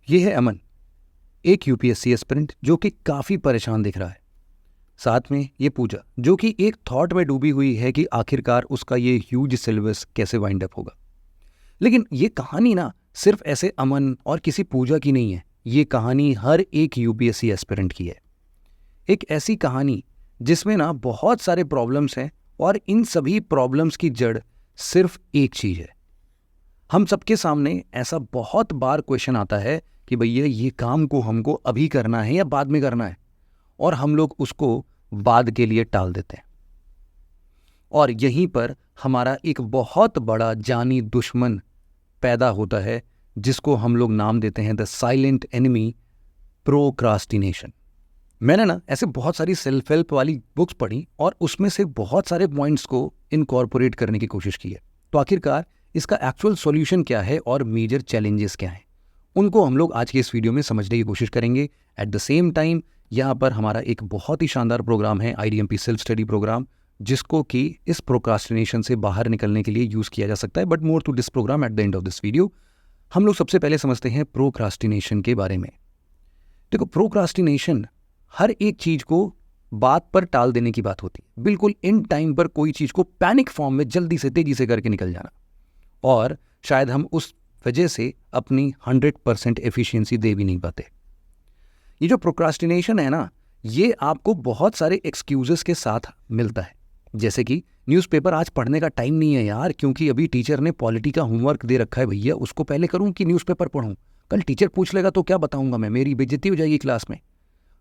ये है अमन, एक यूपीएससी एस्पिरेंट जो कि काफ़ी परेशान दिख रहा है। साथ में ये पूजा जो कि एक थॉट में डूबी हुई है कि आखिरकार उसका ये ह्यूज सिलेबस कैसे वाइंड अप होगा। लेकिन ये कहानी ना सिर्फ ऐसे अमन और किसी पूजा की नहीं है, ये कहानी हर एक यूपीएससी एस्पिरेंट की है। एक ऐसी कहानी जिसमें ना बहुत सारे प्रॉब्लम्स हैं और इन सभी प्रॉब्लम्स की जड़ सिर्फ एक चीज़ है। हम सबके सामने ऐसा बहुत बार क्वेश्चन आता है कि भैया ये काम को हमको अभी करना है या बाद में करना है, और हम लोग उसको बाद के लिए टाल देते हैं। और यहीं पर हमारा एक बहुत बड़ा जानी दुश्मन पैदा होता है जिसको हम लोग नाम देते हैं द साइलेंट एनिमी, प्रोक्रास्टिनेशन। मैंने ना ऐसे बहुत सारी सेल्फ हेल्प वाली बुक्स पढ़ी और उसमें से बहुत सारे पॉइंट्स को इनकॉर्पोरेट करने की कोशिश की है। तो आखिरकार इसका एक्चुअल सॉल्यूशन क्या है और मेजर चैलेंजेस क्या हैं, उनको हम लोग आज के इस वीडियो में समझने की कोशिश करेंगे। एट द सेम टाइम यहाँ पर हमारा एक बहुत ही शानदार प्रोग्राम है, IDMP सेल्फ स्टडी प्रोग्राम, जिसको कि इस प्रोक्रास्टिनेशन से बाहर निकलने के लिए यूज़ किया जा सकता है। But more to this programme at the end of this video हम लोग सबसे पहले समझते हैं प्रोक्रास्टिनेशन के बारे में। देखो, प्रोक्रास्टिनेशन हर एक चीज़ को बात पर टाल देने की बात होती है। बिल्कुल इन टाइम पर कोई चीज़ को पैनिक फॉर्म में जल्दी से तेजी से करके निकल जाना, और शायद हम उस वजह से अपनी 100% एफिशिएंसी दे भी नहीं पाते। ये जो प्रोक्रास्टिनेशन है ना, ये आपको बहुत सारे एक्सक्यूजेस के साथ मिलता है। जैसे कि न्यूज़पेपर आज पढ़ने का टाइम नहीं है यार, क्योंकि अभी टीचर ने पॉलिटी का होमवर्क दे रखा है, भैया उसको पहले करूं कि न्यूज़पेपर पढ़ूं? कल टीचर पूछ लेगा तो क्या बताऊंगा मैं, मेरी बेइज्जती हो जाएगी क्लास में।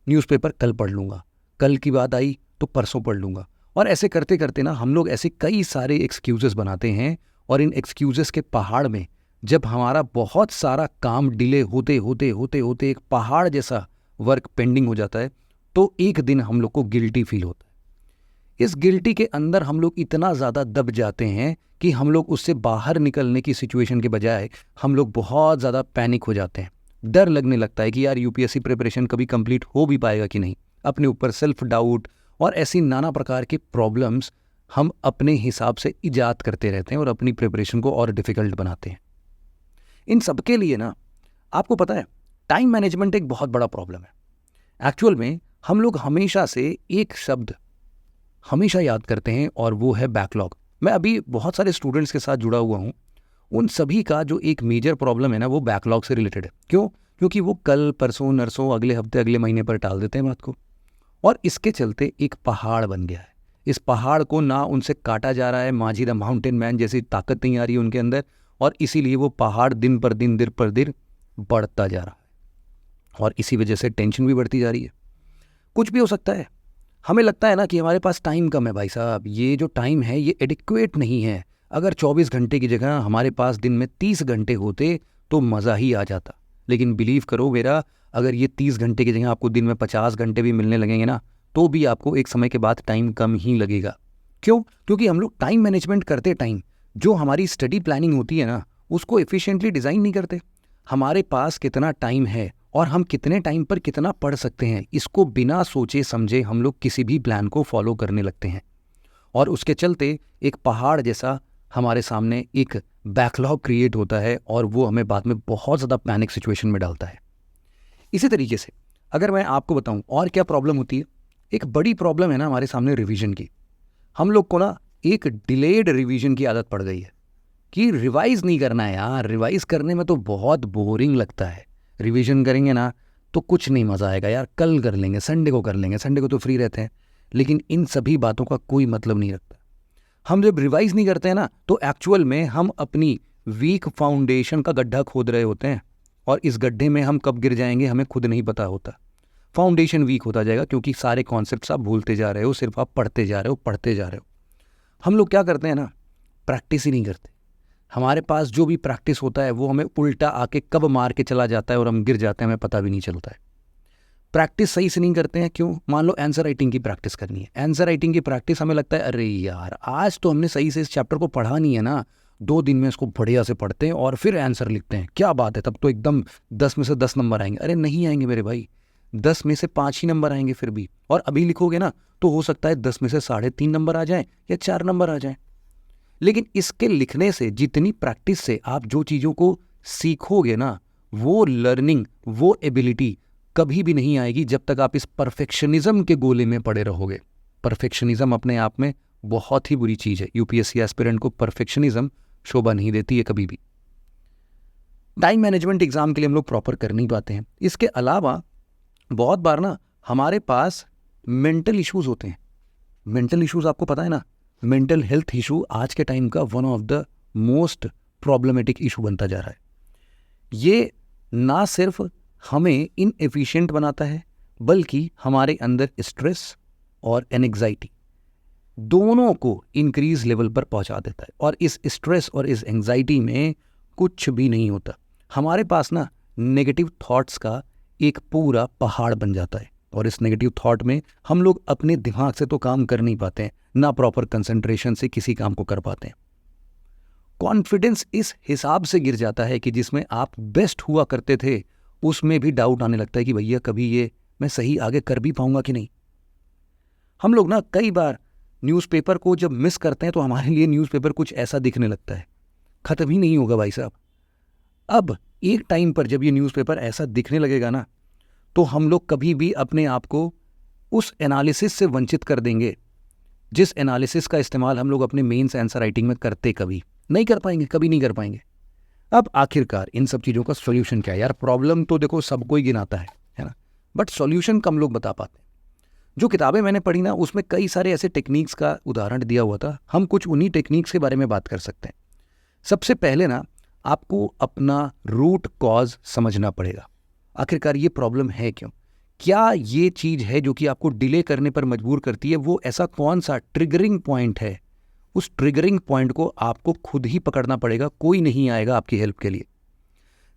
न्यूज़पेपर कल पढ़ लूंगा, कल की बात आई तो परसों पढ़ लूंगा। और ऐसे करते करते ना हम लोग ऐसे कई सारे एक्सक्यूजेस बनाते हैं, और इन एक्सक्यूजेस के पहाड़ में जब हमारा बहुत सारा काम डिले होते होते होते होते एक पहाड़ जैसा वर्क पेंडिंग हो जाता है, तो एक दिन हम लोग को गिल्टी फील होता है। इस गिल्टी के अंदर हम लोग इतना ज़्यादा दब जाते हैं कि हम लोग उससे बाहर निकलने की सिचुएशन के बजाय हम लोग बहुत ज़्यादा पैनिक हो जाते हैं। डर लगने लगता है कि यार यूपीएससी प्रिपरेशन कभी कंप्लीट हो भी पाएगा कि नहीं। अपने ऊपर सेल्फ डाउट और ऐसी नाना प्रकार के प्रॉब्लम्स हम अपने हिसाब से इजाद करते रहते हैं और अपनी प्रिपरेशन को और डिफ़िकल्ट बनाते हैं। इन सब के लिए ना आपको पता है, टाइम मैनेजमेंट एक बहुत बड़ा प्रॉब्लम है। एक्चुअल में हम लोग हमेशा से एक शब्द हमेशा याद करते हैं और वो है बैकलॉग। मैं अभी बहुत सारे स्टूडेंट्स के साथ जुड़ा हुआ हूँ, उन सभी का जो एक मेजर प्रॉब्लम है ना, वो बैकलॉग से रिलेटेड है। क्यों? क्योंकि वो कल परसों नरसों अगले हफ्ते अगले महीने पर टाल देते हैं बात को, और इसके चलते एक पहाड़ बन गया है। इस पहाड़ को ना उनसे काटा जा रहा है, माझी द माउंटेन मैन जैसी ताकत नहीं आ रही है उनके अंदर, और इसीलिए वो पहाड़ दिन पर दिन बढ़ता जा रहा है, और इसी वजह से टेंशन भी बढ़ती जा रही है। कुछ भी हो सकता है। हमें लगता है ना कि हमारे पास टाइम कम है। भाई साहब, ये जो टाइम है ये एडिक्वेट नहीं है। अगर 24 घंटे की जगह हमारे पास दिन में 30 घंटे होते तो मज़ा ही आ जाता। लेकिन बिलीव करो मेरा, अगर ये 30 घंटे की जगह आपको दिन में 50 घंटे भी मिलने लगेंगे ना, तो भी आपको एक समय के बाद टाइम कम ही लगेगा। क्यों? क्योंकि हम लोग टाइम मैनेजमेंट करते टाइम जो हमारी स्टडी प्लानिंग होती है ना, उसको एफिशिएंटली डिज़ाइन नहीं करते। हमारे पास कितना टाइम है और हम कितने टाइम पर कितना पढ़ सकते हैं, इसको बिना सोचे समझे हम लोग किसी भी प्लान को फॉलो करने लगते हैं, और उसके चलते एक पहाड़ जैसा हमारे सामने एक बैकलॉग क्रिएट होता है, और वो हमें बाद में बहुत ज़्यादा पैनिक सिचुएशन में डालता है। इसी तरीके से अगर मैं आपको बताऊं और क्या प्रॉब्लम होती है, एक बड़ी प्रॉब्लम है ना हमारे सामने रिवीजन की। हम लोग को ना एक डिलेड रिवीजन की आदत पड़ गई है कि रिवाइज नहीं करना है यार, रिवाइज करने में तो बहुत बोरिंग लगता है। रिवीजन करेंगे ना तो कुछ नहीं मज़ा आएगा यार, कल कर लेंगे, संडे को कर लेंगे, संडे को तो फ्री रहते हैं। लेकिन इन सभी बातों का कोई मतलब नहीं रखता। हम जब रिवाइज नहीं करते हैं ना, तो एक्चुअल में हम अपनी वीक फाउंडेशन का गड्ढा खोद रहे होते हैं, और इस गड्ढे में हम कब गिर जाएंगे हमें खुद नहीं पता होता। फाउंडेशन वीक होता जाएगा क्योंकि सारे कॉन्सेप्ट्स आप भूलते जा रहे हो, सिर्फ आप पढ़ते जा रहे हो। हम लोग क्या करते हैं ना, प्रैक्टिस ही नहीं करते। हमारे पास जो भी प्रैक्टिस होता है वो हमें उल्टा आके कब मार के चला जाता है और हम गिर जाते हैं, हमें पता भी नहीं चलता है। प्रैक्टिस सही से नहीं करते हैं। क्यों? मान लो आंसर राइटिंग की प्रैक्टिस करनी है। आंसर राइटिंग की प्रैक्टिस हमें लगता है अरे यार आज तो हमने सही से इस चैप्टर को पढ़ा नहीं है ना, 2 दिन में इसको बढ़िया से पढ़ते हैं और फिर आंसर लिखते हैं, क्या बात है, तब तो एकदम 10 में से 10 नंबर आएंगे। अरे नहीं आएंगे मेरे भाई, 10 में से 5 ही नंबर आएंगे फिर भी। और अभी लिखोगे ना तो हो सकता है 10 में से 3.5 नंबर आ जाएं या 4 नंबर आ जाएं। लेकिन इसके लिखने से, जितनी प्रैक्टिस से आप जो चीज़ों को सीखोगे ना, वो लर्निंग, वो एबिलिटी कभी भी नहीं आएगी जब तक आप इस परफेक्शनिज्म के गोले में पड़े रहोगे। परफेक्शनिज्म अपने आप में बहुत ही बुरी चीज़ है। यूपीएससी एस्पिरेंट को परफेक्शनिज्म शोभा नहीं देती है कभी भी। टाइम मैनेजमेंट एग्जाम के लिए हम लोग प्रॉपर कर नहीं पाते हैं। इसके अलावा बहुत बार ना हमारे पास मेंटल इश्यूज होते हैं। मेंटल इश्यूज आपको पता है ना, मेंटल हेल्थ इशू आज के टाइम का one of the most problematic issue बनता जा रहा है। ये ना सिर्फ हमें इनएफिशिएंट बनाता है, बल्कि हमारे अंदर स्ट्रेस और एंग्जाइटी दोनों को इंक्रीज लेवल पर पहुंचा देता है। और इस स्ट्रेस और इस एंग्जाइटी में कुछ भी नहीं होता। हमारे पास ना नेगेटिव थॉट्स का एक पूरा पहाड़ बन जाता है, और इस नेगेटिव थॉट में हम लोग अपने दिमाग से तो काम कर नहीं पाते हैं, ना प्रॉपर कंसंट्रेशन से किसी काम को कर पाते हैं। कॉन्फिडेंस इस हिसाब से गिर जाता है कि जिसमें आप बेस्ट हुआ करते थे उसमें भी डाउट आने लगता है कि भैया कभी ये मैं सही आगे कर भी पाऊंगा कि नहीं। हम लोग ना कई बार न्यूज़पेपर को जब मिस करते हैं तो हमारे लिए न्यूज़पेपर कुछ ऐसा दिखने लगता है, खत्म ही नहीं होगा भाई साहब। अब एक टाइम पर जब ये न्यूज़पेपर ऐसा दिखने लगेगा ना, तो हम लोग कभी भी अपने आप को उस एनालिसिस से वंचित कर देंगे जिस एनालिसिस का इस्तेमाल हम लोग अपने मेंस आंसर राइटिंग में करते कभी नहीं कर पाएंगे, कभी नहीं कर पाएंगे। अब आखिरकार इन सब चीज़ों का सॉल्यूशन क्या है यार? प्रॉब्लम तो देखो सबको ही गिनाता है ना, बट सॉल्यूशन कम लोग बता पाते हैं। जो किताबें मैंने पढ़ी ना उसमें कई सारे ऐसे टेक्निक्स का उदाहरण दिया हुआ था। हम कुछ उन्हीं टेक्निक्स के बारे में बात कर सकते हैं। सबसे पहले ना आपको अपना रूट कॉज समझना पड़ेगा। आखिरकार ये प्रॉब्लम है क्यों? क्या ये चीज़ है जो कि आपको डिले करने पर मजबूर करती है? वो ऐसा कौन सा ट्रिगरिंग पॉइंट है? उस ट्रिगरिंग पॉइंट को आपको खुद ही पकड़ना पड़ेगा, कोई नहीं आएगा आपकी हेल्प के लिए।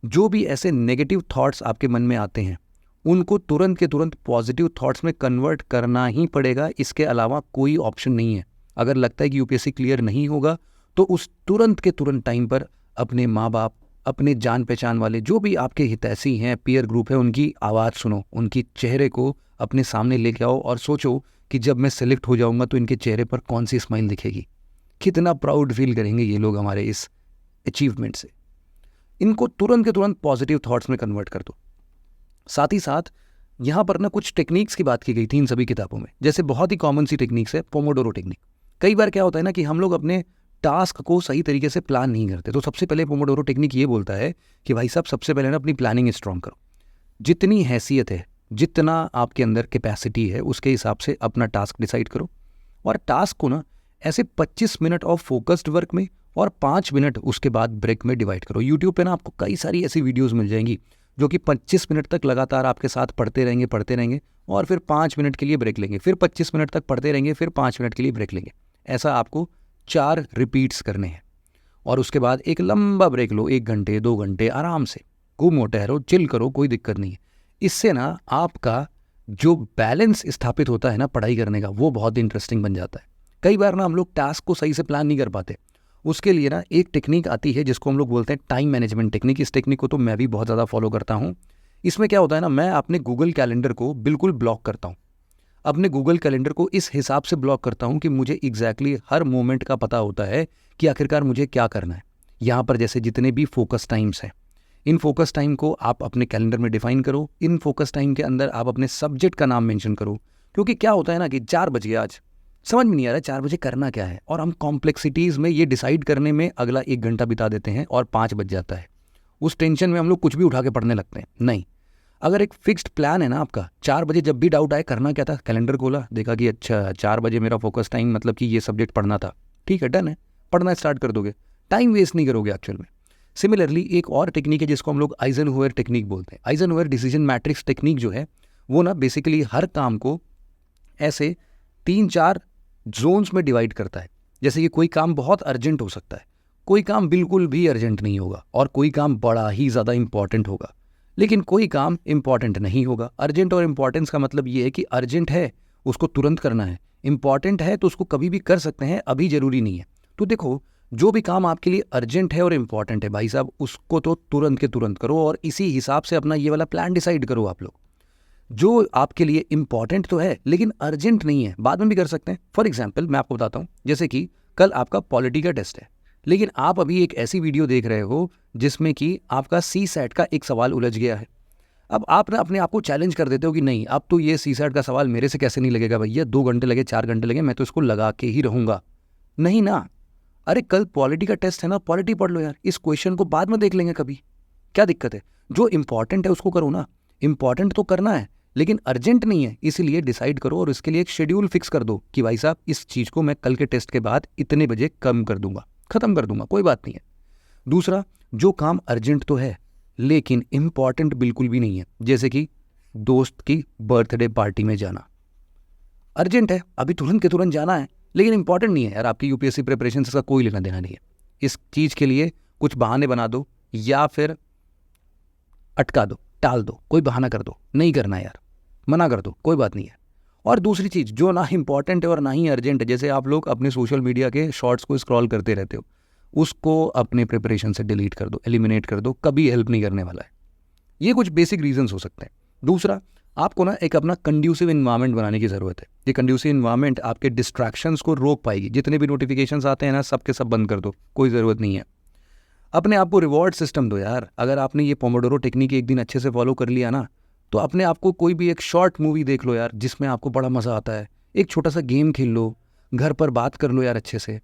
जो भी ऐसे नेगेटिव थॉट्स आपके मन में आते हैं उनको तुरंत के तुरंत पॉजिटिव थॉट्स में कन्वर्ट करना ही पड़ेगा। इसके अलावा कोई ऑप्शन नहीं है। अगर लगता है कि यूपीएससी क्लियर नहीं होगा तो उस तुरंत के तुरंत टाइम पर अपने माँ बाप, अपने जान पहचान वाले जो भी आपके हितैषी हैं, पीयर ग्रुप है, उनकी आवाज़ सुनो, उनकी चेहरे को अपने सामने लेके आओ और सोचो कि जब मैं सेलेक्ट हो जाऊंगा तो इनके चेहरे पर कौन सी स्माइल दिखेगी। कितना प्राउड फील करेंगे ये लोग हमारे इस अचीवमेंट से। इनको तुरंत के तुरंत पॉजिटिव थॉट्स में कन्वर्ट कर दो। साथ ही साथ यहाँ पर ना कुछ टेक्निक्स की बात की गई थी इन सभी किताबों में। जैसे बहुत ही कॉमन सी टेक्निक्स है पोमोडोरो टेक्निक। कई बार क्या होता है ना कि हम लोग अपने टास्क को सही तरीके से प्लान नहीं करते। तो सबसे पहले पोमोडोरो टेक्निक ये बोलता है कि भाई साहब सबसे पहले ना अपनी प्लानिंग स्ट्रॉन्ग करो। जितनी हैसियत है, जितना आपके अंदर कैपेसिटी है, उसके हिसाब से अपना टास्क डिसाइड करो। और टास्क को ना ऐसे 25 मिनट ऑफ फोकस्ड वर्क में और 5 मिनट उसके बाद ब्रेक में डिवाइड करो। यूट्यूब पे ना आपको कई सारी ऐसी वीडियोज़ मिल जाएंगी जो कि 25 मिनट तक लगातार आपके साथ पढ़ते रहेंगे और फिर 5 मिनट के लिए ब्रेक लेंगे, फिर 25 मिनट तक पढ़ते रहेंगे, फिर 5 मिनट के लिए ब्रेक लेंगे। ऐसा आपको 4 रिपीट्स करने हैं। और उसके बाद एक लंबा ब्रेक लो, 1 घंटे 2 घंटे आराम से घूमो, टहरो, चिल करो, कोई दिक्कत नहीं है। इससे ना आपका जो बैलेंस स्थापित होता है ना पढ़ाई करने का, वो बहुत इंटरेस्टिंग बन जाता है। कई बार ना हम लोग टास्क को सही से प्लान नहीं कर पाते। उसके लिए ना एक टेक्निक आती है जिसको हम लोग बोलते हैं टाइम मैनेजमेंट टेक्निक। इस टेक्निक को तो मैं भी बहुत ज़्यादा फॉलो करता हूँ। इसमें क्या होता है ना, मैं अपने गूगल कैलेंडर को बिल्कुल ब्लॉक करता हूँ। अपने गूगल कैलेंडर को इस हिसाब से ब्लॉक करता हूँ कि मुझे एग्जैक्टली हर मोमेंट का पता होता है कि आखिरकार मुझे क्या करना है। यहाँ पर जैसे जितने भी फोकस टाइम्स हैं, इन फोकस टाइम को आप अपने कैलेंडर में डिफाइन करो। इन फोकस टाइम के अंदर आप अपने सब्जेक्ट का नाम मेंशन करो। क्योंकि क्या होता है ना कि 4 बज गया, आज समझ में नहीं आ रहा 4 बजे करना क्या है, और हम कॉम्प्लेक्सिटीज़ में ये डिसाइड करने में अगला 1 घंटा बिता देते हैं और 5 बज जाता है। उस टेंशन में हम लोग कुछ भी उठा के पढ़ने लगते हैं। नहीं, अगर एक फिक्स्ड प्लान है ना आपका, 4 बजे जब भी डाउट आए करना क्या था, कैलेंडर खोला, देखा कि अच्छा 4 बजे मेरा फोकस टाइम मतलब कि ये सब्जेक्ट पढ़ना था, ठीक है, डन है, पढ़ना स्टार्ट कर दोगे, टाइम वेस्ट नहीं करोगे एक्चुअल में। सिमिलरली एक और टेक्निक है जिसको हम लोग आइजनहोयर टेक्निक बोलते हैं। आइजनहोयर डिसीजन मैट्रिक्स टेक्निक जो है वो ना बेसिकली हर काम को ऐसे 3-4 जोन्स में डिवाइड करता है। जैसे कि कोई काम बहुत अर्जेंट हो सकता है, कोई काम बिल्कुल भी अर्जेंट नहीं होगा, और कोई काम बड़ा ही ज़्यादा इंपॉर्टेंट होगा, लेकिन कोई काम इंपॉर्टेंट नहीं होगा। अर्जेंट और इंपॉर्टेंस का मतलब ये है कि अर्जेंट है उसको तुरंत करना है, इंपॉर्टेंट है तो उसको कभी भी कर सकते हैं, अभी ज़रूरी नहीं है। तो देखो, जो भी काम आपके लिए अर्जेंट है और इंपॉर्टेंट है भाई साहब, उसको तो तुरंत के तुरंत करो, और इसी हिसाब से अपना ये वाला प्लान डिसाइड करो। आप लोग जो आपके लिए इंपॉर्टेंट तो है लेकिन अर्जेंट नहीं है, बाद में भी कर सकते हैं। फॉर एग्जाम्पल मैं आपको बताता हूँ, जैसे कि कल आपका पॉलिटी का टेस्ट है, लेकिन आप अभी एक ऐसी वीडियो देख रहे हो जिसमें कि आपका सी सेट का एक सवाल उलझ गया है। अब आप ना अपने आप को चैलेंज कर देते हो कि नहीं, अब तो ये सी सेट का सवाल मेरे से कैसे नहीं लगेगा भैया, 2 घंटे लगे 4 घंटे लगे मैं तो इसको लगा के ही रहूँगा। नहीं ना, अरे कल पॉलिटी का टेस्ट है ना, पॉलिटी पढ़ लो यार, इस क्वेश्चन को बाद में देख लेंगे कभी, क्या दिक्कत है? जो इंपॉर्टेंट है उसको करो ना, इंपॉर्टेंट तो करना है लेकिन अर्जेंट नहीं है, इसीलिए डिसाइड करो और इसके लिए एक शेड्यूल फिक्स कर दो कि भाई साहब इस चीज़ को मैं कल के टेस्ट के बाद इतने बजे कम कर दूंगा, ख़त्म कर दूंगा, कोई बात नहीं है। दूसरा, जो काम अर्जेंट तो है लेकिन इम्पॉर्टेंट बिल्कुल भी नहीं है, जैसे कि दोस्त की बर्थडे पार्टी में जाना, अर्जेंट है, अभी तुरंत के तुरंत जाना है लेकिन इंपॉर्टेंट नहीं है यार, आपकी यूपीएससी प्रिपरेशन से इसका कोई लेना देना नहीं है। इस चीज़ के लिए कुछ बहाने बना दो या फिर अटका दो, टाल दो, कोई बहाना कर दो, नहीं करना यार, मना कर दो, कोई बात नहीं है। और दूसरी चीज़, जो ना इंपॉर्टेंट है और ना ही अर्जेंट है, जैसे आप लोग अपने सोशल मीडिया के शॉर्ट्स को स्क्रॉल करते रहते हो, उसको अपने प्रिपरेशन से डिलीट कर दो, एलिमिनेट कर दो, कभी हेल्प नहीं करने वाला है। ये कुछ बेसिक रीजंस हो सकते हैं। दूसरा, आपको ना एक अपना कंड्यूसिव इन्वायरमेंट बनाने की ज़रूरत है। ये कंड्यूसिव इन्वायरमेंट आपके डिस्ट्रैक्शंस को रोक पाएगी। जितने भी नोटिफिकेशंस आते हैं ना, सब के सब बंद कर दो, कोई ज़रूरत नहीं है। अपने आप को रिवॉर्ड सिस्टम दो यार। अगर आपने ये पोमोडोरो टेक्निक एक दिन अच्छे से फॉलो कर लिया ना, तो अपने आप को कोई भी एक शॉर्ट मूवी देख लो यार जिसमें आपको बड़ा मज़ा आता है, एक छोटा सा गेम खेल लो, घर पर बात कर लो यार अच्छे से,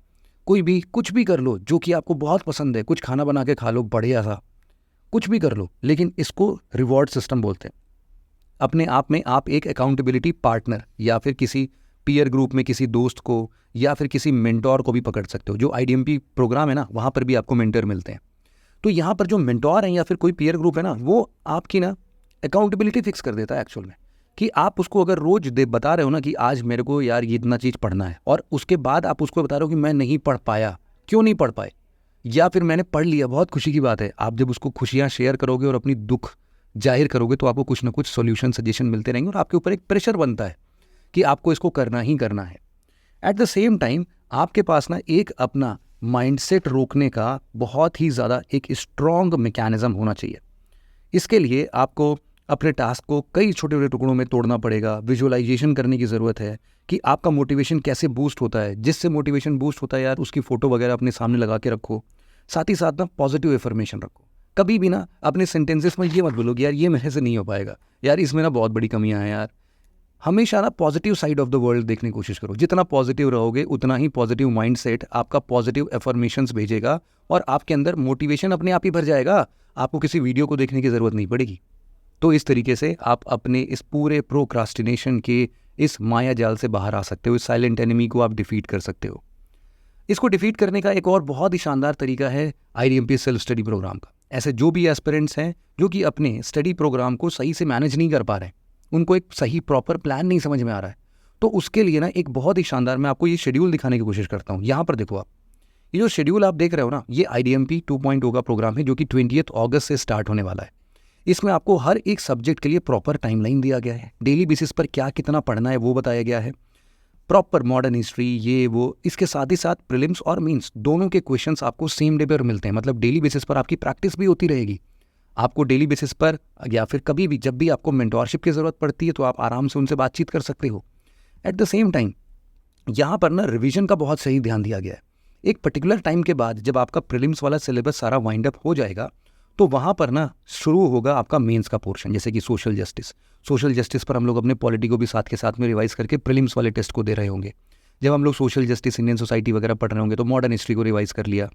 कोई भी कुछ भी कर लो जो कि आपको बहुत पसंद है, कुछ खाना बना के खा लो बढ़िया सा, कुछ भी कर लो, लेकिन इसको रिवॉर्ड सिस्टम बोलते हैं। अपने आप में आप एक अकाउंटेबिलिटी पार्टनर या फिर किसी पीयर ग्रुप में किसी दोस्त को या फिर किसी मेंटोर को भी पकड़ सकते हो। जो आईडीएमपी प्रोग्राम है ना, वहाँ पर भी आपको मेंटर मिलते हैं। तो यहाँ पर जो मेंटोर हैं या फिर कोई पीयर ग्रुप है ना, वो आपकी ना अकाउंटेबिलिटी फिक्स कर देता है एक्चुअल में, कि आप उसको अगर रोज बता रहे हो ना कि आज मेरे को यार ये इतना चीज़ पढ़ना है, और उसके बाद आप उसको बता रहे हो कि मैं नहीं पढ़ पाया, क्यों नहीं पढ़ पाए, या फिर मैंने पढ़ लिया, बहुत खुशी की बात है। आप जब उसको खुशियाँ शेयर करोगे और अपनी दुख जाहिर करोगे तो आपको कुछ ना कुछ सॉल्यूशन सजेशन मिलते रहेंगे और आपके ऊपर एक प्रेशर बनता है कि आपको इसको करना ही करना है। एट द सेम टाइम आपके पास ना एक अपना माइंडसेट रोकने का बहुत ही ज़्यादा एक स्ट्रॉन्ग मैकेनिज्म होना चाहिए। इसके लिए आपको अपने टास्क को कई छोटे छोटे टुकड़ों में तोड़ना पड़ेगा। विजुअलाइजेशन करने की ज़रूरत है कि आपका मोटिवेशन कैसे बूस्ट होता है। जिससे मोटिवेशन बूस्ट होता है यार, उसकी फ़ोटो वगैरह अपने सामने लगा के रखो। साथ ही साथ ना पॉजिटिव एफर्मेशन रखो। कभी भी ना अपने सेंटेंसेस में ये मत बोलो कि यार ये मेरे से नहीं हो पाएगा, यार इसमें ना बहुत बड़ी कमियां हैं यार। हमेशा ना positive side of the world देखने की कोशिश करो। जितना पॉजिटिव रहोगे उतना ही पॉजिटिव माइंडसेट आपका पॉजिटिव एफर्मेशंस भेजेगा और आपके अंदर मोटिवेशन अपने आप ही भर जाएगा। आपको किसी वीडियो को देखने की ज़रूरत नहीं पड़ेगी। तो इस तरीके से आप अपने इस पूरे प्रोक्रास्टिनेशन के इस माया जाल से बाहर आ सकते हो। इस साइलेंट एनिमी को आप डिफीट कर सकते हो। इसको डिफीट करने का एक और बहुत ही शानदार तरीका है आईडीएमपी सेल्फ स्टडी प्रोग्राम का। ऐसे जो भी एस्पिरेंट्स हैं जो कि अपने स्टडी प्रोग्राम को सही से मैनेज नहीं कर पा रहे हैं, उनको एक सही प्रॉपर प्लान नहीं समझ में आ रहा है, तो उसके लिए ना एक बहुत ही शानदार, मैं आपको ये शेड्यूल दिखाने की कोशिश करता हूँ। यहाँ पर देखो आप, ये जो शेड्यूल आप देख रहे हो ना, ये आईडीएमपी 2.0 का प्रोग्राम है जो कि 20 अगस्त से स्टार्ट होने वाला है। इसमें आपको हर एक सब्जेक्ट के लिए प्रॉपर टाइमलाइन दिया गया है। डेली बेसिस पर क्या कितना पढ़ना है वो बताया गया है। प्रॉपर मॉडर्न हिस्ट्री ये वो, इसके साथ ही साथ प्रीलिम्स और मेंस दोनों के क्वेश्चंस आपको सेम डे पर मिलते हैं। मतलब डेली बेसिस पर आपकी प्रैक्टिस भी होती रहेगी। आपको डेली बेसिस पर या फिर कभी भी जब भी आपको मेंटोरशिप की ज़रूरत पड़ती है तो आप आराम से उनसे बातचीत कर सकते हो। एट द सेम टाइम यहाँ पर ना रिवीजन का बहुत सही ध्यान दिया गया है। एक पर्टिकुलर टाइम के बाद जब आपका प्रीलिम्स वाला सिलेबस सारा वाइंड अप हो जाएगा तो वहाँ पर ना शुरू होगा आपका मेंस का पोर्शन। जैसे कि सोशल जस्टिस पर हम लोग अपने पॉलिटी को भी साथ के साथ में रिवाइज करके प्रीलिम्स वाले टेस्ट को दे रहे होंगे। जब हम लोग सोशल जस्टिस, इंडियन सोसाइटी वगैरह पढ़ रहे होंगे तो मॉडर्न हिस्ट्री को रिवाइज कर लिया,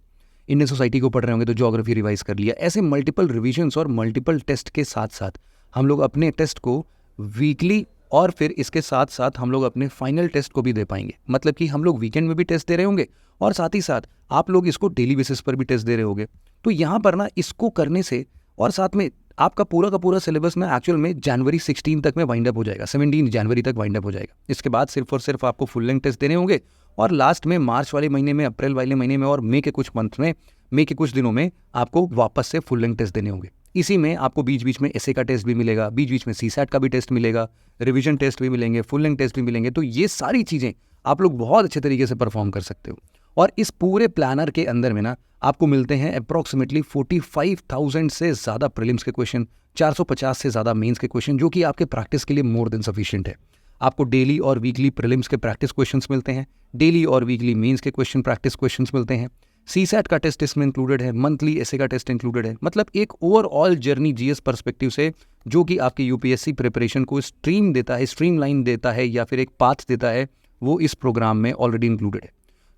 इंडियन सोसाइटी को पढ़ रहे होंगे तो ज्योग्राफी रिवाइज कर लिया। ऐसे मल्टीपल रिविजन्स और मल्टीपल टेस्ट के साथ साथ हम लोग अपने टेस्ट को वीकली और फिर इसके साथ साथ हम लोग अपने फाइनल टेस्ट को भी दे पाएंगे। मतलब कि हम लोग वीकेंड में भी टेस्ट दे रहे होंगे और साथ ही साथ आप लोग इसको डेली बेसिस पर भी टेस्ट दे रहे होंगे। तो यहाँ पर ना इसको करने से और साथ में आपका पूरा का पूरा सिलेबस ना एक्चुअल में जनवरी 16 तक में वाइंड अप हो जाएगा, 17 जनवरी तक वाइंड अप हो जाएगा। इसके बाद सिर्फ और सिर्फ आपको फुल लेंथ टेस्ट देने होंगे और लास्ट में मार्च वाले महीने में, अप्रैल वाले महीने में और मई के कुछ मंथ में, मई के कुछ दिनों में आपको वापस से फुल लेंथ टेस्ट देने होंगे। इसी में आपको बीच बीच में एसए का टेस्ट भी मिलेगा, बीच बीच में सीसैट का भी टेस्ट मिलेगा, रिवीजन टेस्ट भी मिलेंगे, फुल लेंथ टेस्ट भी मिलेंगे। तो ये सारी चीज़ें आप लोग बहुत अच्छे तरीके से परफॉर्म कर सकते हो। और इस पूरे प्लानर के अंदर में ना आपको मिलते हैं अप्रॉक्सीमेटली 45,000 से ज़्यादा प्रीलिम्स के क्वेश्चन, 450 से ज़्यादा मेंस के क्वेश्चन, जो कि आपके प्रैक्टिस के लिए मोर देन सफिशिएंट है। आपको डेली और वीकली प्रीलिम्स के प्रैक्टिस क्वेश्चंस मिलते हैं, डेली और वीकली मेंस के क्वेश्चन प्रैक्टिस क्वेश्चंस मिलते हैं। CSAT का टेस्ट इसमें इंक्लूडेड है, मंथली ऐसे का टेस्ट इंक्लूडेड है। मतलब एक ओवरऑल जर्नी जीएस पर्सपेक्टिव से जो कि आपकी यूपीएससी प्रिपरेशन को स्ट्रीम देता है, स्ट्रीमलाइन देता है या फिर एक पाथ देता है, वो इस प्रोग्राम में ऑलरेडी इंक्लूडेड है।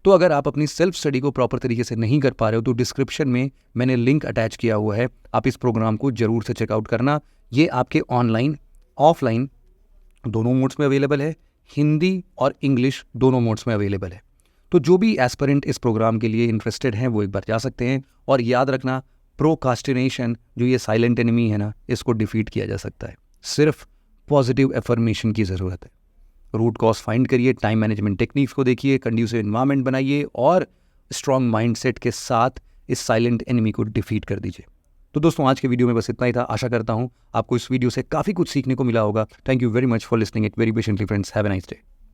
तो अगर आप अपनी सेल्फ स्टडी को प्रॉपर तरीके से नहीं कर पा रहे हो तो डिस्क्रिप्शन में मैंने लिंक अटैच किया हुआ है, आप इस प्रोग्राम को जरूर से चेकआउट करना। ये आपके ऑनलाइन ऑफलाइन दोनों मोड्स में अवेलेबल है, हिंदी और इंग्लिश दोनों मोड्स में अवेलेबल है। तो जो भी एस्पिरेंट इस प्रोग्राम के लिए इंटरेस्टेड हैं वो एक बार जा सकते हैं। और याद रखना, प्रोकास्टिनेशन जो ये साइलेंट एनिमी है ना, इसको डिफीट किया जा सकता है, सिर्फ पॉजिटिव एफर्मेशन की ज़रूरत है। रूट कॉज फाइंड करिए, टाइम मैनेजमेंट टेक्निक्स को देखिए, कंड्यूसिव एनवायरनमेंट बनाइए और स्ट्रॉन्ग माइंडसेट के साथ इस साइलेंट एनिमी को डिफीट कर दीजिए। तो दोस्तों आज के वीडियो में बस इतना ही था। आशा करता हूँ आपको इस वीडियो से काफ़ी कुछ सीखने को मिला होगा। Thank you very much for listening it very patiently friends. Have a nice day.